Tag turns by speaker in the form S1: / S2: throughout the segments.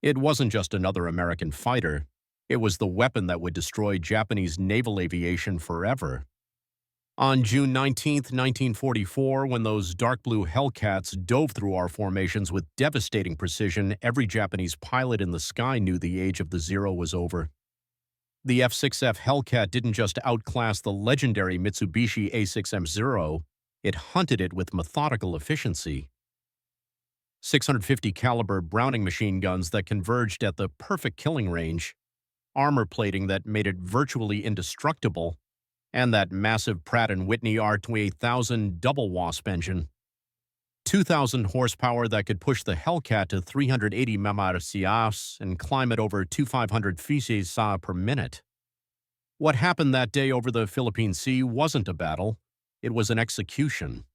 S1: It wasn't just another American fighter. It was the weapon that would destroy Japanese naval aviation forever. On June 19th, 1944, when those dark blue Hellcats dove through our formations with devastating precision, every Japanese pilot in the sky knew the age of the Zero was over. The F-6F Hellcat didn't just outclass the legendary Mitsubishi A6M0, it hunted it with methodical efficiency. 650 caliber Browning machine guns that converged at the perfect killing range, armor plating that made it virtually indestructible, and that massive Pratt & Whitney R28000 double Wasp engine. 2,000 horsepower that could push the Hellcat to 380 mph and climb at over 2,500 feet per minute. What happened that day over the Philippine Sea wasn't a battle, it was an execution.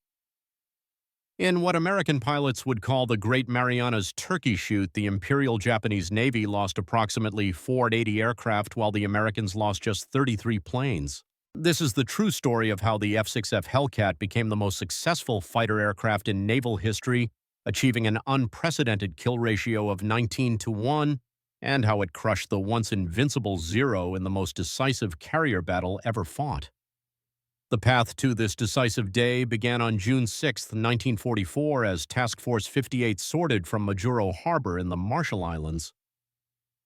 S1: In what American pilots would call the Great Marianas Turkey Shoot, the Imperial Japanese Navy lost approximately 480 aircraft while the Americans lost just 33 planes. This is the true story of how the F-6F Hellcat became the most successful fighter aircraft in naval history, achieving an unprecedented kill ratio of 19-1, and how it crushed the once invincible Zero in the most decisive carrier battle ever fought. The path to this decisive day began on June 6, 1944, as Task Force 58 sorted from Majuro Harbor in the Marshall Islands.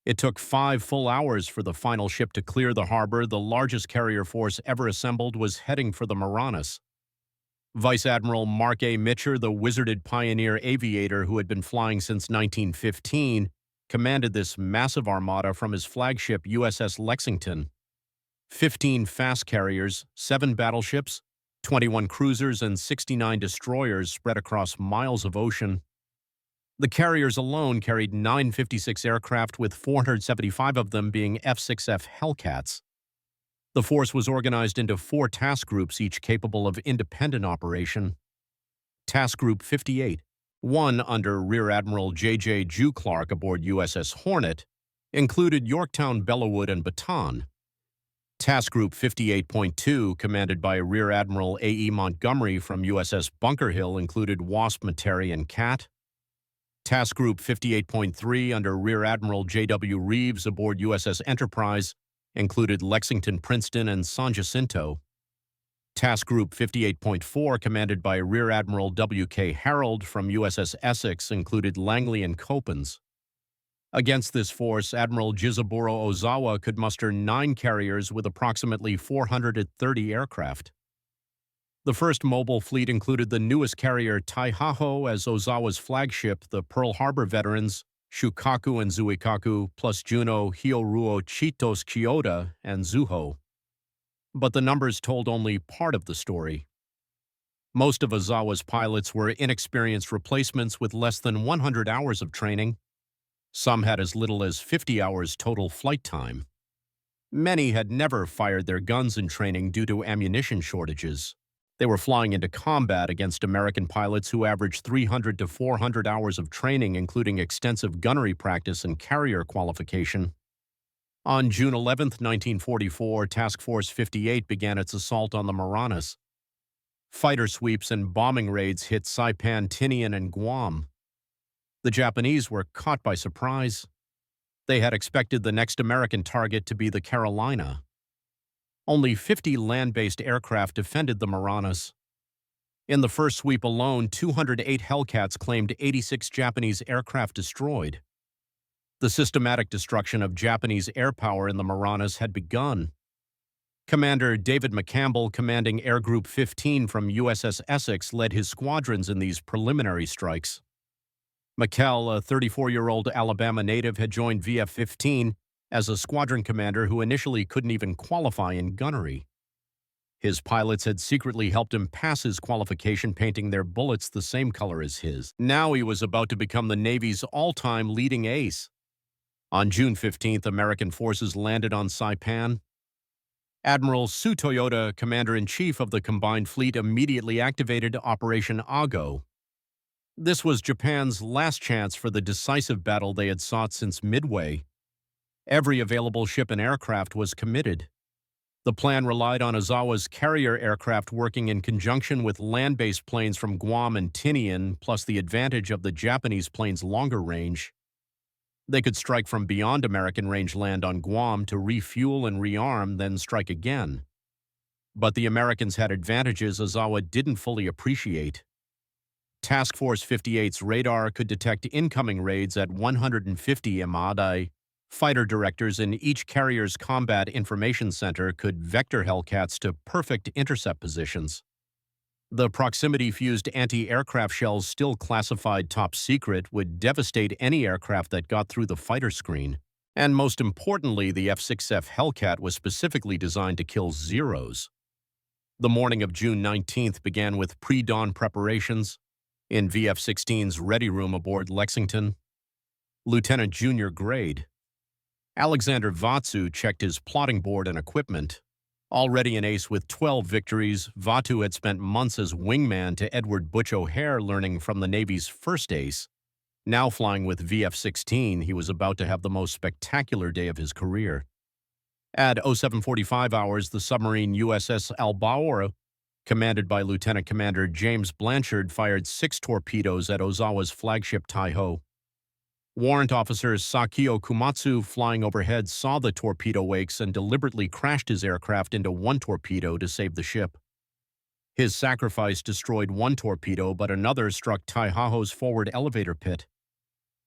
S1: It took 5 full hours for the final ship to clear the harbor. The largest carrier force ever assembled was heading for the Marianas. Vice Admiral Mark A. Mitcher, the wizarded pioneer aviator who had been flying since 1915, commanded this massive armada from his flagship USS Lexington. 15 fast carriers, 7 battleships, 21 cruisers, and 69 destroyers spread across miles of ocean. The carriers alone carried 956 aircraft, with 475 of them being F-6F Hellcats. The force was organized into 4 task groups, each capable of independent operation. Task Group 58, one under Rear Admiral J.J. Jew Clark aboard USS Hornet, included Yorktown, Bellawood, and Bataan. Task Group 58.2, commanded by Rear Admiral A.E. Montgomery from USS Bunker Hill, included Wasp, Metairie, and Cat. Task Group 58.3, under Rear Admiral J.W. Reeves aboard USS Enterprise, included Lexington, Princeton, and San Jacinto. Task Group 58.4, commanded by Rear Admiral W.K. Harold from USS Essex, included Langley and Copens. Against this force, Admiral Jizaburo Ozawa could muster 9 carriers with approximately 430 aircraft. The first mobile fleet included the newest carrier Taihaho as Ozawa's flagship, the Pearl Harbor veterans Shukaku and Zuikaku, plus Juno, Hyoruo, Chitos, Kyoto, and Zuho. But the numbers told only part of the story. Most of Ozawa's pilots were inexperienced replacements with less than 100 hours of training. Some had as little as 50 hours total flight time. Many had never fired their guns in training due to ammunition shortages. They were flying into combat against American pilots who averaged 300 to 400 hours of training, including extensive gunnery practice and carrier qualification. On June 11, 1944, Task Force 58 began its assault on the Marianas. Fighter sweeps and bombing raids hit Saipan, Tinian, and Guam. The Japanese were caught by surprise. They had expected the next American target to be the Carolina. Only 50 land-based aircraft defended the Marianas. In the first sweep alone, 208 Hellcats claimed 86 Japanese aircraft destroyed. The systematic destruction of Japanese air power in the Marianas had begun. Commander David McCampbell, commanding Air Group 15 from USS Essex, led his squadrons in these preliminary strikes. McCall, a 34-year-old Alabama native, had joined VF-15 as a squadron commander who initially couldn't even qualify in gunnery. His pilots had secretly helped him pass his qualification, painting their bullets the same color as his. Now he was about to become the Navy's all-time leading ace. On June 15th, American forces landed on Saipan. Admiral Su Toyota, commander-in-chief of the combined fleet, immediately activated Operation Ago. This was Japan's last chance for the decisive battle they had sought since Midway. Every available ship and aircraft was committed. The plan relied on Ozawa's carrier aircraft working in conjunction with land-based planes from Guam and Tinian, plus the advantage of the Japanese planes' longer range. They could strike from beyond American range land on Guam to refuel and rearm, then strike again. But the Americans had advantages Ozawa didn't fully appreciate. Task Force 58's radar could detect incoming raids at 150 Imadai. Fighter directors in each carrier's combat information center could vector Hellcats to perfect intercept positions. The proximity-fused anti-aircraft shells, still classified top secret, would devastate any aircraft that got through the fighter screen. And most importantly, the F-6F Hellcat was specifically designed to kill Zeros. The morning of June 19th began with pre-dawn preparations. In VF-16's ready room aboard Lexington, Lieutenant Junior grade Alexander Vatsu checked his plotting board and equipment. Already an ace with 12 victories, Vatu had spent months as wingman to Edward Butch O'Hare, learning from the Navy's first ace. Now flying with VF-16, he was about to have the most spectacular day of his career. At 0745 hours, the submarine USS Albaora, commanded by Lieutenant Commander James Blanchard, fired 6 torpedoes at Ozawa's flagship Taiho. Warrant Officer Sakio Kumatsu, flying overhead, saw the torpedo wakes and deliberately crashed his aircraft into one torpedo to save the ship. His sacrifice destroyed one torpedo, but another struck Taihaho's forward elevator pit.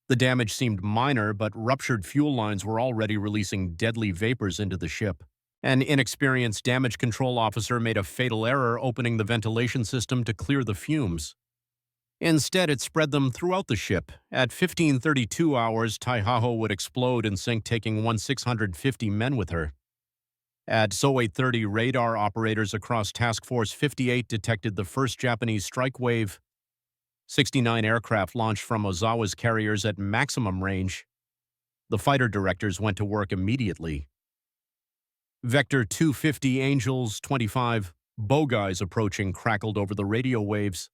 S1: The damage seemed minor, but ruptured fuel lines were already releasing deadly vapors into the ship. An inexperienced damage control officer made a fatal error opening the ventilation system to clear the fumes. Instead, it spread them throughout the ship. At 15:32 hours, Taihaho would explode and sink, taking 650 men with her. At 0830, radar operators across Task Force 58 detected the first Japanese strike wave. 69 aircraft launched from Ozawa's carriers at maximum range. The fighter directors went to work immediately. Vector 250 Angels 25 Bogeyes approaching crackled over the radio waves.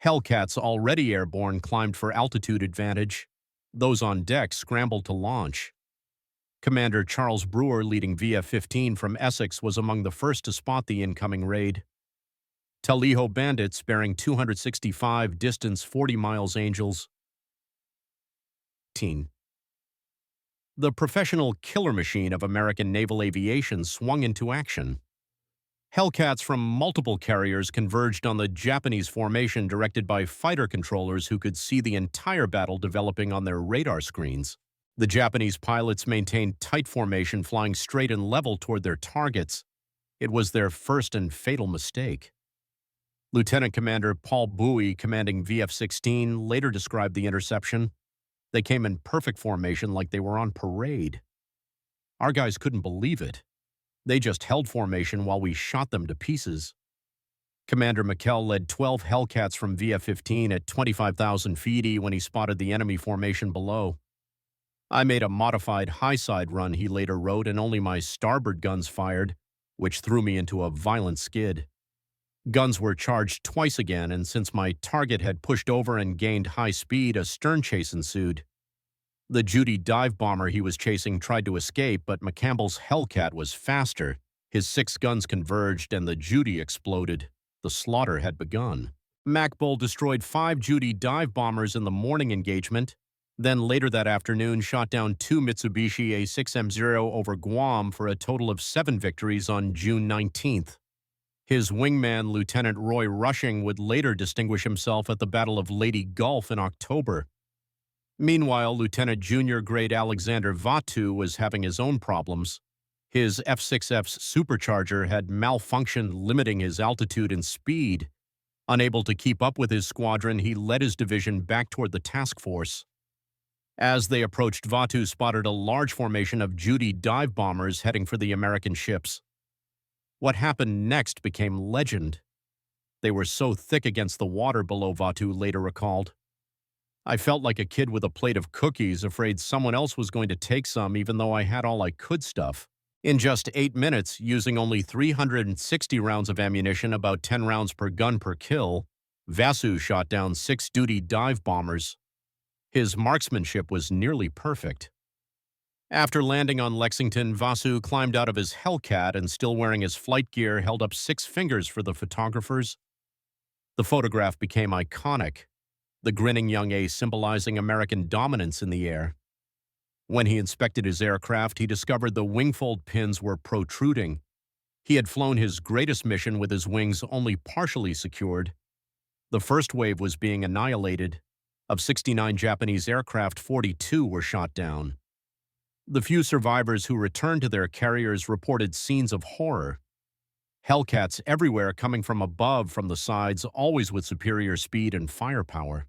S1: Hellcats already airborne climbed for altitude advantage. Those on deck scrambled to launch. Commander Charles Brewer, leading VF-15 from Essex, was among the first to spot the incoming raid. Taliho bandits bearing 265 distance 40 miles Angels. The professional killer machine of American naval aviation swung into action. Hellcats from multiple carriers converged on the Japanese formation, directed by fighter controllers who could see the entire battle developing on their radar screens. The Japanese pilots maintained tight formation, flying straight and level toward their targets. It was their first and fatal mistake. Lieutenant Commander Paul Bowie, commanding VF-16, later described the interception. They came in perfect formation, like they were on parade. Our guys couldn't believe it. They just held formation while we shot them to pieces. Commander McKell led 12 Hellcats from VF-15 at 25,000 feet when he spotted the enemy formation below. I made a modified high-side run, he later wrote, and only my starboard guns fired, which threw me into a violent skid. Guns were charged twice again, and since my target had pushed over and gained high speed, a stern chase ensued. The Judy dive bomber he was chasing tried to escape, but McCampbell's Hellcat was faster. His 6 guns converged, and the Judy exploded. The slaughter had begun. MacBull destroyed 5 Judy dive bombers in the morning engagement, then later that afternoon shot down 2 Mitsubishi A6M0 over Guam for a total of 7 victories on June 19th. His wingman, Lieutenant Roy Rushing, would later distinguish himself at the Battle of Lady Gulf in October. Meanwhile, Lieutenant Junior grade Alexander Vatu was having his own problems. His F-6F's supercharger had malfunctioned, limiting his altitude and speed. Unable to keep up with his squadron, he led his division back toward the task force. As they approached, Vatu spotted a large formation of Judy dive bombers heading for the American ships. What happened next became legend. They were so thick against the water below, Vatu later recalled. I felt like a kid with a plate of cookies, afraid someone else was going to take some even though I had all I could stuff. In just 8 minutes, using only 360 rounds of ammunition, about 10 rounds per gun per kill, Vasu shot down 6 Judy dive bombers. His marksmanship was nearly perfect. After landing on Lexington, Vasu climbed out of his Hellcat and, still wearing his flight gear, held up 6 fingers for the photographers. The photograph became iconic, the grinning young ace symbolizing American dominance in the air. When he inspected his aircraft, he discovered the wingfold pins were protruding. He had flown his greatest mission with his wings only partially secured. The first wave was being annihilated. Of 69 Japanese aircraft, 42 were shot down. The few survivors who returned to their carriers reported scenes of horror. Hellcats everywhere coming from above, from the sides, always with superior speed and firepower.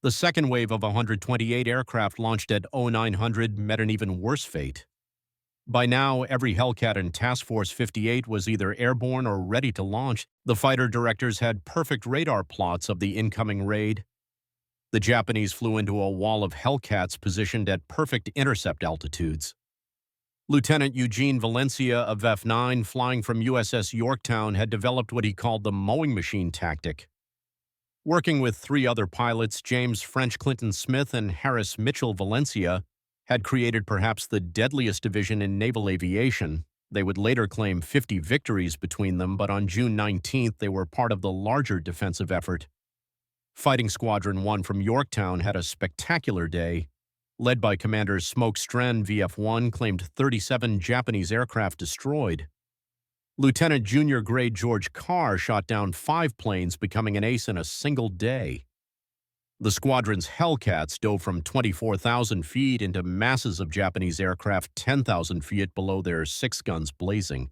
S1: The second wave of 128 aircraft launched at 0900 met an even worse fate. By now, every Hellcat in Task Force 58 was either airborne or ready to launch. The fighter directors had perfect radar plots of the incoming raid. The Japanese flew into a wall of Hellcats positioned at perfect intercept altitudes. Lieutenant Eugene Valencia of F-9, flying from USS Yorktown, had developed what he called the mowing machine tactic. Working with 3 other pilots, James French Clinton Smith and Harris Mitchell Valencia, had created perhaps the deadliest division in naval aviation. They would later claim 50 victories between them, but on June 19th they were part of the larger defensive effort. Fighting Squadron 1 from Yorktown had a spectacular day. Led by Commander Smoke Stren, VF-1 claimed 37 Japanese aircraft destroyed. Lieutenant Junior Grade George Carr shot down 5 planes, becoming an ace in a single day. The squadron's Hellcats dove from 24,000 feet into masses of Japanese aircraft 10,000 feet below, their 6 guns blazing.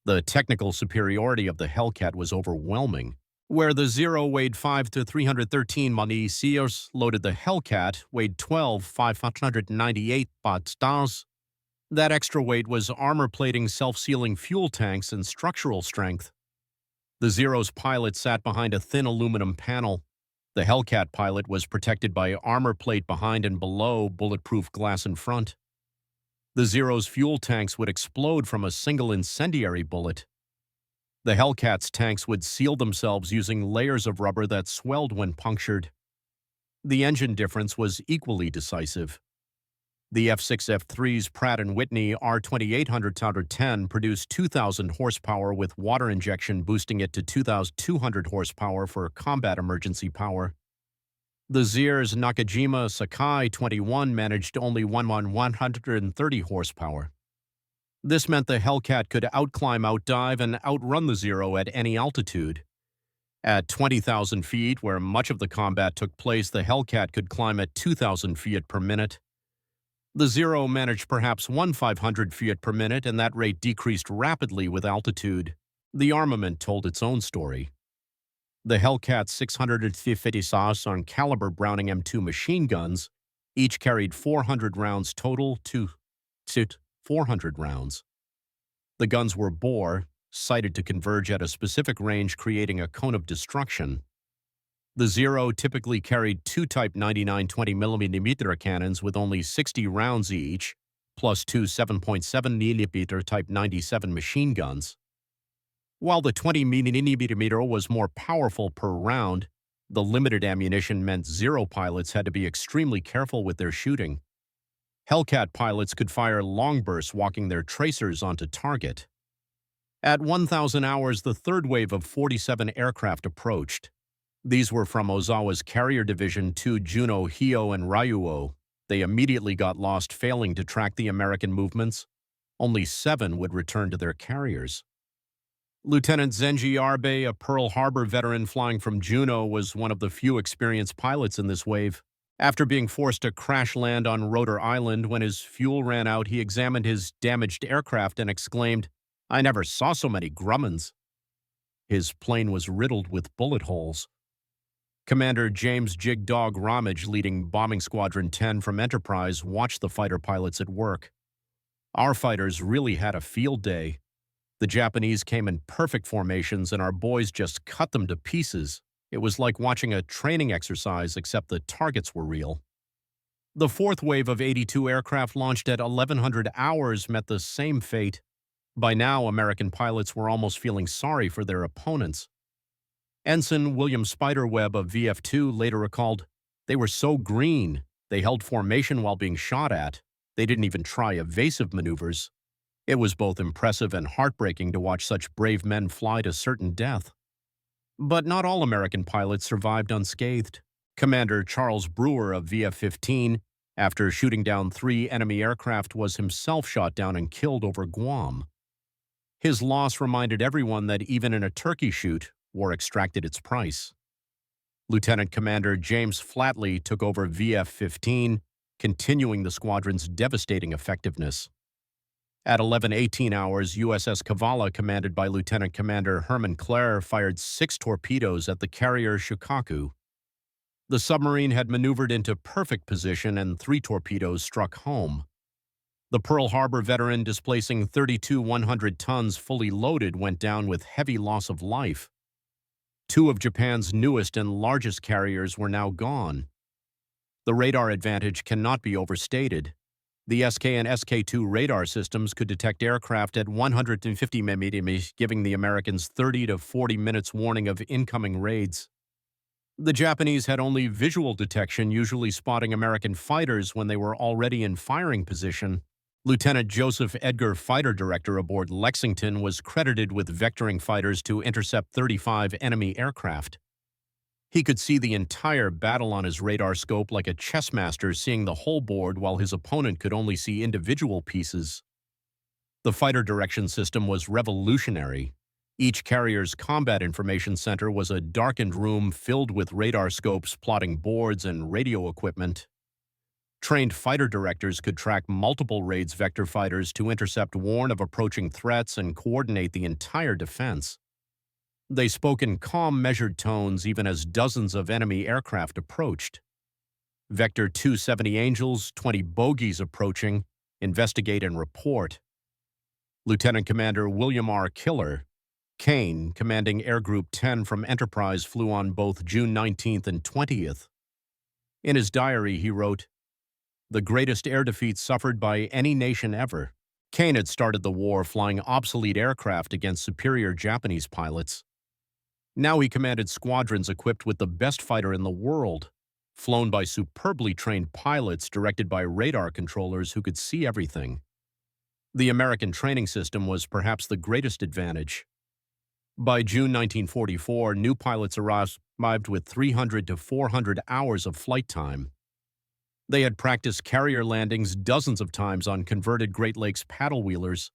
S1: The technical superiority of the Hellcat was overwhelming. Where the Zero weighed 5 to 313 munitions, loaded the Hellcat weighed 598 pounds. That extra weight was armor plating, self-sealing fuel tanks, and structural strength. The Zero's pilot sat behind a thin aluminum panel. The Hellcat pilot was protected by armor plate behind and below, bulletproof glass in front. The Zero's fuel tanks would explode from a single incendiary bullet. The Hellcat's tanks would seal themselves using layers of rubber that swelled when punctured. The engine difference was equally decisive. The F6 F3's Pratt & Whitney R2800-10 produced 2,000 horsepower with water injection, boosting it to 2,200 horsepower for combat emergency power. The Zeer's Nakajima Sakai 21 managed only 130 horsepower. This meant the Hellcat could outclimb, outdive, and outrun the Zero at any altitude. At 20,000 feet, where much of the combat took place, the Hellcat could climb at 2,000 feet per minute. The Zero managed perhaps 1,500 feet per minute, and that rate decreased rapidly with altitude. The armament told its own story. The Hellcat's 650 on caliber Browning M2 machine guns each carried 400 rounds total to 400 rounds. The guns were bore, sighted to converge at a specific range, creating a cone of destruction. The Zero typically carried 2 Type 99 20mm cannons with only 60 rounds each, plus 2 7.7mm Type 97 machine guns. While the 20mm was more powerful per round, the limited ammunition meant Zero pilots had to be extremely careful with their shooting. Hellcat pilots could fire long bursts, walking their tracers onto target. At 1,000 hours, the third wave of 47 aircraft approached. These were from Ozawa's Carrier Division 2 Juno, Hio, and Ryuo. They immediately got lost, failing to track the American movements. Only 7 would return to their carriers. Lieutenant Zenji Arbe, a Pearl Harbor veteran flying from Juno, was one of the few experienced pilots in this wave. After being forced to crash land on Rotor Island when his fuel ran out, he examined his damaged aircraft and exclaimed, "I never saw so many Grumman's." His plane was riddled with bullet holes. Commander James Jig Dog Ramage, leading Bombing Squadron 10 from Enterprise, watched the fighter pilots at work. Our fighters really had a field day. The Japanese came in perfect formations, and our boys just cut them to pieces. It was like watching a training exercise, except the targets were real. The fourth wave of 82 aircraft launched at 1,100 hours met the same fate. By now, American pilots were almost feeling sorry for their opponents. Ensign William Spiderwebb of VF-2 later recalled, "They were so green. They held formation while being shot at. They didn't even try evasive maneuvers. It was both impressive and heartbreaking to watch such brave men fly to certain death." But not all American pilots survived unscathed. Commander Charles Brewer of VF-15 after shooting down 3 enemy aircraft, was himself shot down and killed over Guam. His loss reminded everyone that even in a turkey shoot, war extracted its price. Lieutenant Commander James Flatley took over VF-15, continuing the squadron's devastating effectiveness. At 11:18 hours, USS Kavala, commanded by Lieutenant Commander Herman Clare, fired 6 torpedoes at the carrier Shikaku. The submarine had maneuvered into perfect position and 3 torpedoes struck home. The Pearl Harbor veteran, displacing 32 100 tons fully loaded, went down with heavy loss of life. 2 of Japan's newest and largest carriers were now gone. The radar advantage cannot be overstated. The SK and SK-2 radar systems could detect aircraft at 150 mm, giving the Americans 30 to 40 minutes warning of incoming raids. The Japanese had only visual detection, usually spotting American fighters when they were already in firing position. Lieutenant Joseph Edgar, fighter director aboard Lexington, was credited with vectoring fighters to intercept 35 enemy aircraft. He could see the entire battle on his radar scope like a chess master seeing the whole board while his opponent could only see individual pieces. The fighter direction system was revolutionary. Each carrier's combat information center was a darkened room filled with radar scopes plotting boards and radio equipment. Trained fighter directors could track multiple raids vector fighters to intercept, warn of approaching threats, and coordinate the entire defense. They spoke in calm, measured tones even as dozens of enemy aircraft approached. Vector 270 Angels, 20 bogies approaching, investigate and report. Lieutenant Commander William R. Killer Kane, commanding Air Group 10 from Enterprise, flew on both June 19th and 20th. In his diary, he wrote, "The greatest air defeat suffered by any nation ever." Kane had started the war flying obsolete aircraft against superior Japanese pilots. Now he commanded squadrons equipped with the best fighter in the world, flown by superbly trained pilots directed by radar controllers who could see everything. The American training system was perhaps the greatest advantage. By June 1944, new pilots arrived with 300 to 400 hours of flight time. They had practiced carrier landings dozens of times on converted Great Lakes paddle wheelers.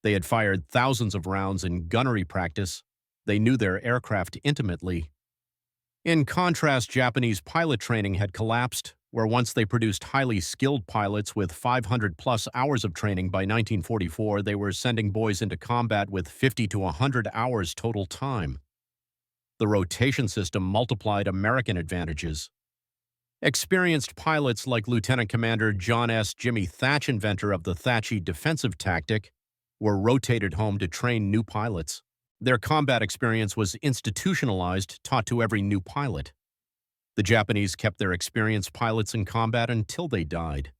S1: They had fired thousands of rounds in gunnery practice. They knew their aircraft intimately. In contrast, Japanese pilot training had collapsed, where once they produced highly skilled pilots with 500-plus hours of training. By 1944, they were sending boys into combat with 50 to 100 hours total time. The rotation system multiplied American advantages. Experienced pilots like Lieutenant Commander John S. Jimmy Thatch, inventor of the Thatchy defensive tactic, were rotated home to train new pilots. Their combat experience was institutionalized, taught to every new pilot. The Japanese kept their experienced pilots in combat until they died.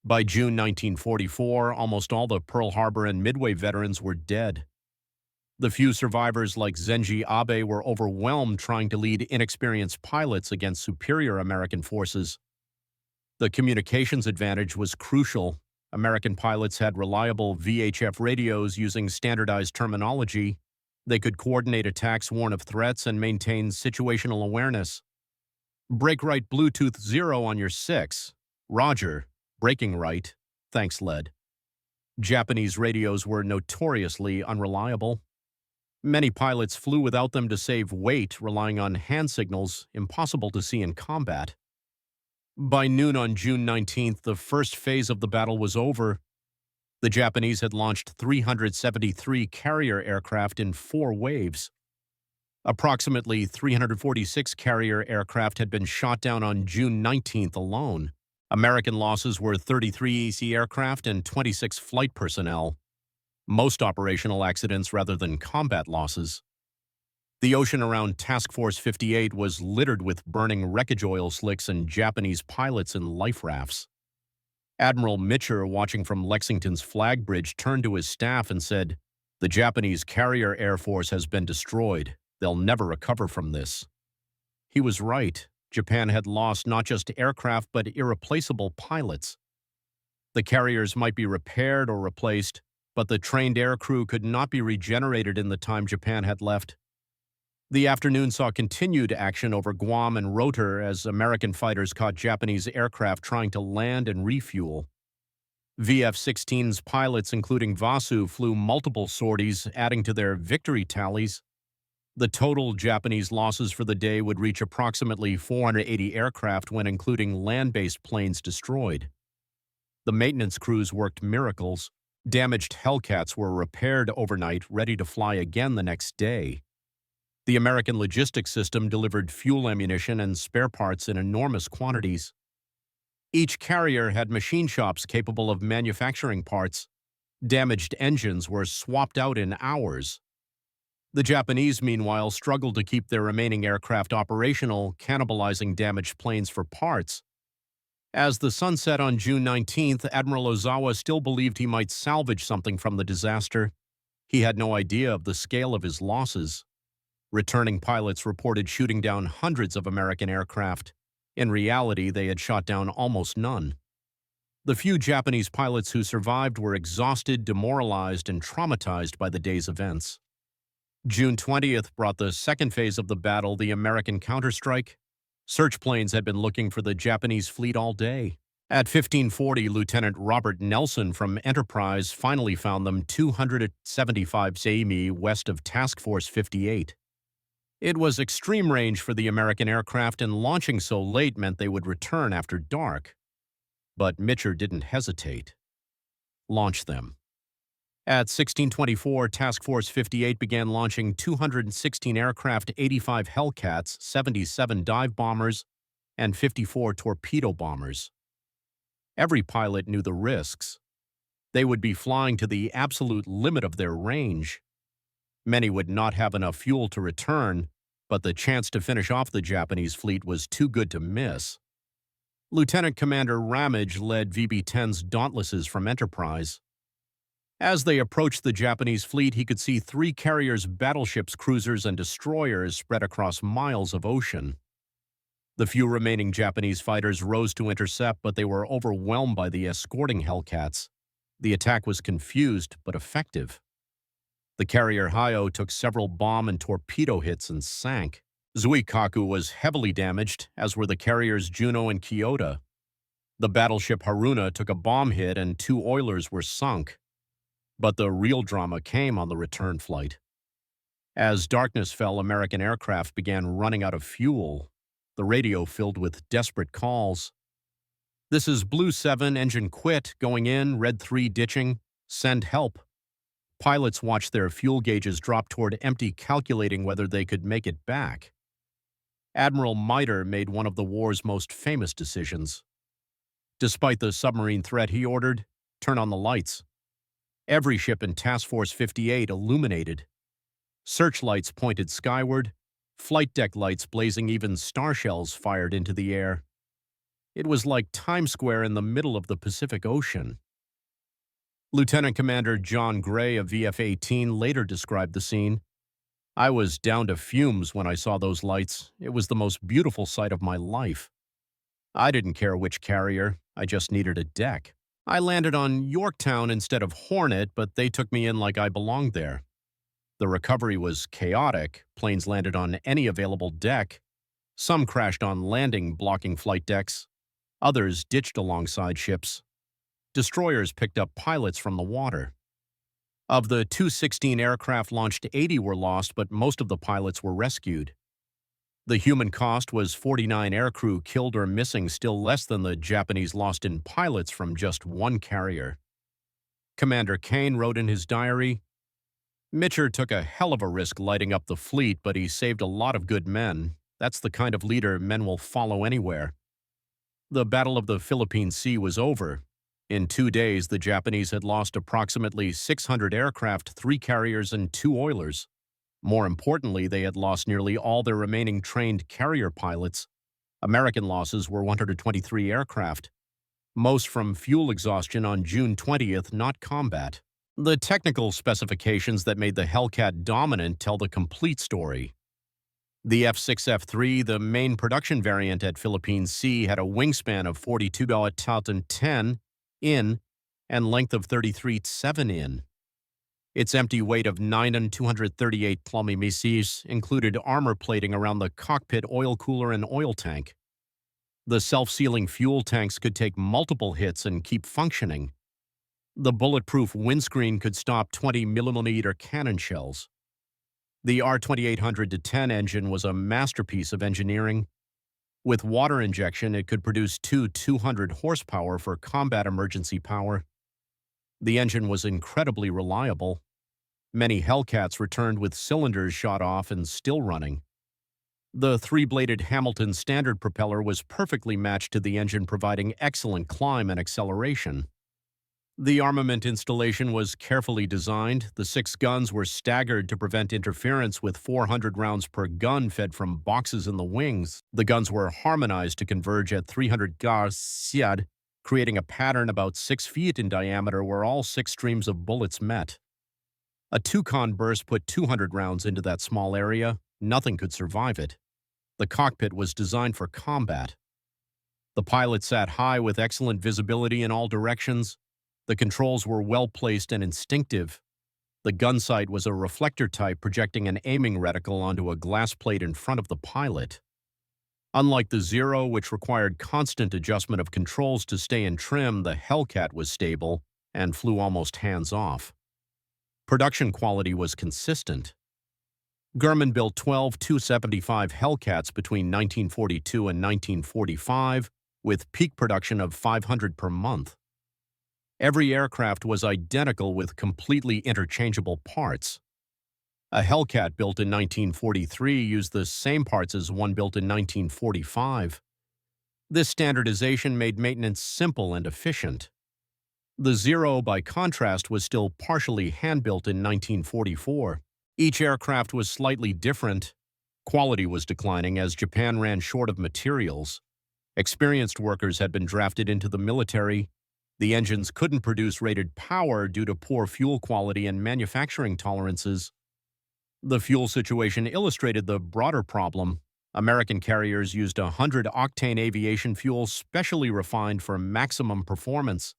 S1: By June 1944, almost all the Pearl Harbor and Midway veterans were dead. The few survivors like Zenji Abe were overwhelmed trying to lead inexperienced pilots against superior American forces. The communications advantage was crucial. American pilots had reliable VHF radios using standardized terminology. They could coordinate attacks, warn of threats, and maintain situational awareness. "Brake right Bluetooth 0 on your 6. Roger. Braking right. Thanks, lead." Japanese radios were notoriously unreliable. Many pilots flew without them to save weight, relying on hand signals impossible to see in combat. By noon on June 19th, the first phase of the battle was over. The Japanese had launched 373 carrier aircraft in 4 waves. Approximately 346 carrier aircraft had been shot down on June 19th alone. American losses were 33 EC aircraft and 26 flight personnel. Most operational accidents rather than combat losses. The ocean around Task Force 58 was littered with burning wreckage oil slicks and Japanese pilots in life rafts. Admiral Mitcher, watching from Lexington's flag bridge, turned to his staff and said, "The Japanese carrier air force has been destroyed. They'll never recover from this." He was right. Japan had lost not just aircraft but irreplaceable pilots. The carriers might be repaired or replaced, but the trained air crew could not be regenerated in the time Japan had left. The afternoon saw continued action over Guam and Rotor as American fighters caught Japanese aircraft trying to land and refuel. VF-16's pilots, including Vasu, flew multiple sorties, adding to their victory tallies. The total Japanese losses for the day would reach approximately 480 aircraft when including land-based planes destroyed. The maintenance crews worked miracles. Damaged Hellcats were repaired overnight, ready to fly again the next day. The American logistics system delivered fuel ammunition and spare parts in enormous quantities. Each carrier had machine shops capable of manufacturing parts. Damaged engines were swapped out in hours. The Japanese, meanwhile, struggled to keep their remaining aircraft operational, cannibalizing damaged planes for parts. As the sun set on June 19th, Admiral Ozawa still believed he might salvage something from the disaster. He had no idea of the scale of his losses. Returning pilots reported shooting down hundreds of American aircraft. In reality, they had shot down almost none. The few Japanese pilots who survived were exhausted, demoralized, and traumatized by the day's events. June 20th brought the second phase of the battle, the American counterstrike. Search planes had been looking for the Japanese fleet all day. At 1540, Lieutenant Robert Nelson from Enterprise finally found them 275 Seimi west of Task Force 58. It was extreme range for the American aircraft, and launching so late meant they would return after dark. But Mitcher didn't hesitate. Launch them. At 1624, Task Force 58 began launching 216 aircraft, 85 Hellcats, 77 dive bombers, and 54 torpedo bombers. Every pilot knew the risks. They would be flying to the absolute limit of their range. Many would not have enough fuel to return, but the chance to finish off the Japanese fleet was too good to miss. Lieutenant Commander Ramage led VB-10's Dauntlesses from Enterprise. As they approached the Japanese fleet, he could see 3 carriers, battleships, cruisers, and destroyers spread across miles of ocean. The few remaining Japanese fighters rose to intercept, but they were overwhelmed by the escorting Hellcats. The attack was confused but effective. The carrier Hayo took several bomb and torpedo hits and sank. Zuikaku was heavily damaged, as were the carriers Juno and Kyoto. The battleship Haruna took a bomb hit and 2 oilers were sunk. But the real drama came on the return flight. As darkness fell, American aircraft began running out of fuel, the radio filled with desperate calls. "This is Blue 7, engine quit, going in, Red 3 ditching, send help." Pilots watched their fuel gauges drop toward empty, calculating whether they could make it back. Admiral Miter made one of the war's most famous decisions. Despite the submarine threat, he ordered, "Turn on the lights." Every ship in Task Force 58 illuminated. Searchlights pointed skyward, flight deck lights blazing, even star shells fired into the air. It was like Times Square in the middle of the Pacific Ocean. Lieutenant Commander John Gray of VF-18 later described the scene. "I was down to fumes when I saw those lights. It was the most beautiful sight of my life. I didn't care which carrier, I just needed a deck. I landed on Yorktown instead of Hornet, but they took me in like I belonged there. The recovery was chaotic. Planes landed on any available deck. Some crashed on landing, blocking flight decks. Others ditched alongside ships. Destroyers picked up pilots from the water. Of the 216 aircraft launched, 80 were lost, but most of the pilots were rescued. The human cost was 49 aircrew killed or missing, still less than the Japanese lost in pilots from just one carrier. Commander Kane wrote in his diary, "Mitcher took a hell of a risk lighting up the fleet, but he saved a lot of good men. That's the kind of leader men will follow anywhere." The Battle of the Philippine Sea was over. In 2 days, the Japanese had lost approximately 600 aircraft, 3 carriers, and 2 oilers. More importantly, they had lost nearly all their remaining trained carrier pilots. American losses were 123 aircraft, most from fuel exhaustion on June 20th, not combat. The technical specifications that made the Hellcat dominant tell the complete story. The F6F3, the main production variant at Philippine Sea, had a wingspan of 42.10 in and length of 33.7 in. Its empty weight of 9,238 plumb included armor plating around the cockpit oil cooler and oil tank. The self-sealing fuel tanks could take multiple hits and keep functioning. The bulletproof windscreen could stop 20-millimeter cannon shells. The R2800-10 engine was a masterpiece of engineering. With water injection, it could produce 200 horsepower for combat emergency power. The engine was incredibly reliable. Many Hellcats returned with cylinders shot off and still running. The three-bladed Hamilton standard propeller was perfectly matched to the engine, providing excellent climb and acceleration. The armament installation was carefully designed. The 6 guns were staggered to prevent interference with 400 rounds per gun fed from boxes in the wings. The guns were harmonized to converge at 300 garciad, creating a pattern about 6 feet in diameter where all 6 streams of bullets met. A two-con burst put 200 rounds into that small area. Nothing could survive it. The cockpit was designed for combat. The pilot sat high with excellent visibility in all directions. The controls were well-placed and instinctive. The gun sight was a reflector type, projecting an aiming reticle onto a glass plate in front of the pilot. Unlike the Zero, which required constant adjustment of controls to stay in trim, the Hellcat was stable and flew almost hands-off. Production quality was consistent. Grumman built 12 Tu-75 Hellcats between 1942 and 1945, with peak production of 500 per month. Every aircraft was identical with completely interchangeable parts. A Hellcat built in 1943 used the same parts as one built in 1945. This standardization made maintenance simple and efficient. The Zero, by contrast, was still partially hand-built in 1944. Each aircraft was slightly different. Quality was declining as Japan ran short of materials. Experienced workers had been drafted into the military. The engines couldn't produce rated power due to poor fuel quality and manufacturing tolerances. The fuel situation illustrated the broader problem. American carriers used 100-octane aviation fuel specially refined for maximum performance.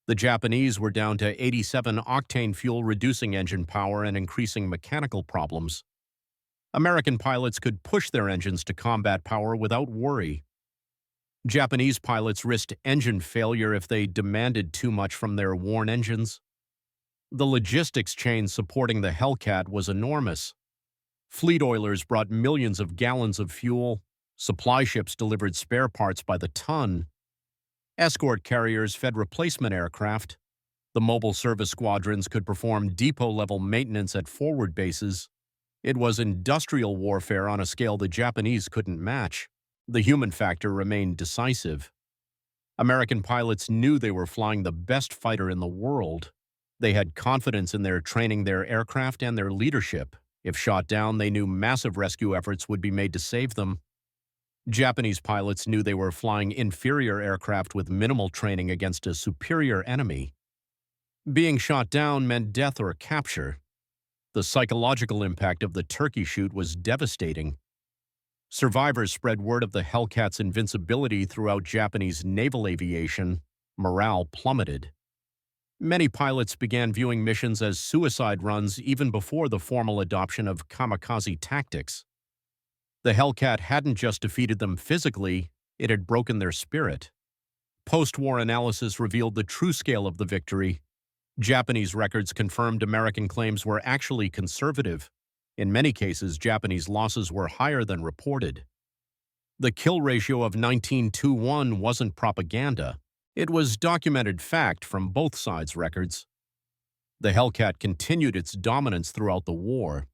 S1: The Japanese were down to 87-octane fuel, reducing engine power and increasing mechanical problems. American pilots could push their engines to combat power without worry. Japanese pilots risked engine failure if they demanded too much from their worn engines. The logistics chain supporting the Hellcat was enormous. Fleet oilers brought millions of gallons of fuel. Supply ships delivered spare parts by the ton. Escort carriers fed replacement aircraft. The mobile service squadrons could perform depot-level maintenance at forward bases. It was industrial warfare on a scale the Japanese couldn't match. The human factor remained decisive. American pilots knew they were flying the best fighter in the world. They had confidence in their training, their aircraft, and their leadership. If shot down, they knew massive rescue efforts would be made to save them. Japanese pilots knew they were flying inferior aircraft with minimal training against a superior enemy. Being shot down meant death or capture. The psychological impact of the turkey shoot was devastating. Survivors spread word of the Hellcat's invincibility throughout Japanese naval aviation. Morale plummeted. Many pilots began viewing missions as suicide runs even before the formal adoption of kamikaze tactics. The Hellcat hadn't just defeated them physically, it had broken their spirit. Post-war analysis revealed the true scale of the victory. Japanese records confirmed American claims were actually conservative. In many cases, Japanese losses were higher than reported. The kill ratio of 19-to-1 wasn't propaganda. It was documented fact from both sides' records. The Hellcat continued its dominance throughout the war.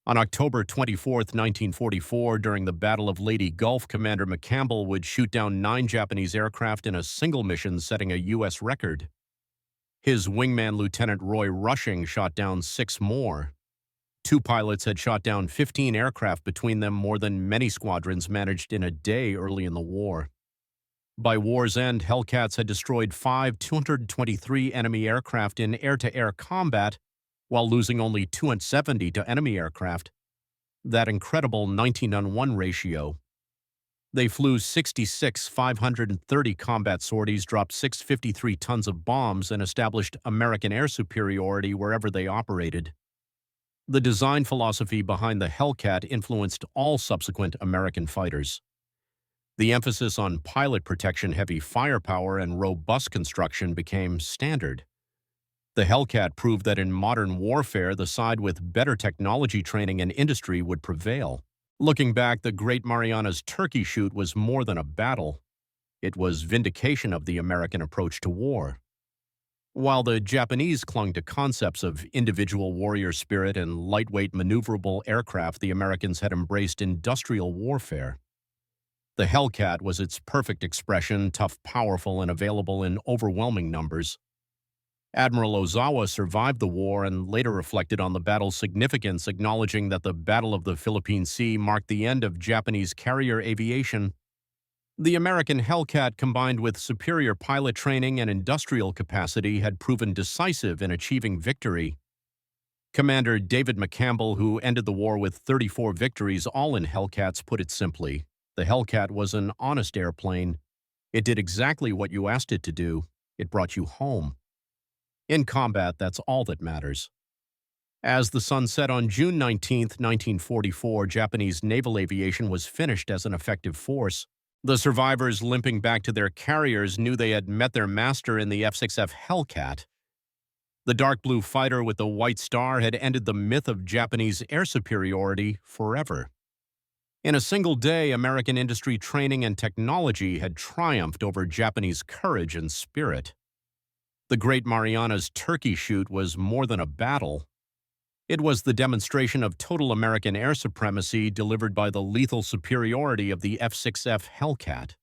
S1: On October 24, 1944, during the Battle of Leyte Gulf, Commander McCampbell would shoot down 9 Japanese aircraft in a single mission, setting a U.S. record. His wingman, Lieutenant Roy Rushing, shot down 6 more. 2 pilots had shot down 15 aircraft between them, more than many squadrons managed in a day early in the war. By war's end, Hellcats had destroyed 223 enemy aircraft in air-to-air combat, while losing only 270 to enemy aircraft. That incredible 19-to-1 ratio. They flew 66 530 combat sorties, dropped 653 tons of bombs, and established American air superiority wherever they operated. The design philosophy behind the Hellcat influenced all subsequent American fighters. The emphasis on pilot protection, heavy firepower, and robust construction became standard. The Hellcat proved that in modern warfare, the side with better technology training and industry would prevail. Looking back, the Great Marianas Turkey Shoot was more than a battle. It was vindication of the American approach to war. While the Japanese clung to concepts of individual warrior spirit and lightweight maneuverable aircraft, the Americans had embraced industrial warfare. The Hellcat was its perfect expression, tough, powerful, and available in overwhelming numbers. Admiral Ozawa survived the war and later reflected on the battle's significance, acknowledging that the Battle of the Philippine Sea marked the end of Japanese carrier aviation. The American Hellcat, combined with superior pilot training and industrial capacity, had proven decisive in achieving victory. Commander David McCampbell, who ended the war with 34 victories, all in Hellcats, put it simply: the Hellcat was an honest airplane. It did exactly what you asked it to do. It brought you home. In combat, that's all that matters. As the sun set on June 19, 1944, Japanese naval aviation was finished as an effective force. The survivors, limping back to their carriers, knew they had met their master in the F-6F Hellcat. The dark blue fighter with the white star had ended the myth of Japanese air superiority forever. In a single day, American industry training and technology had triumphed over Japanese courage and spirit. The Great Marianas Turkey Shoot was more than a battle. It was the demonstration of total American air supremacy delivered by the lethal superiority of the F-6F Hellcat.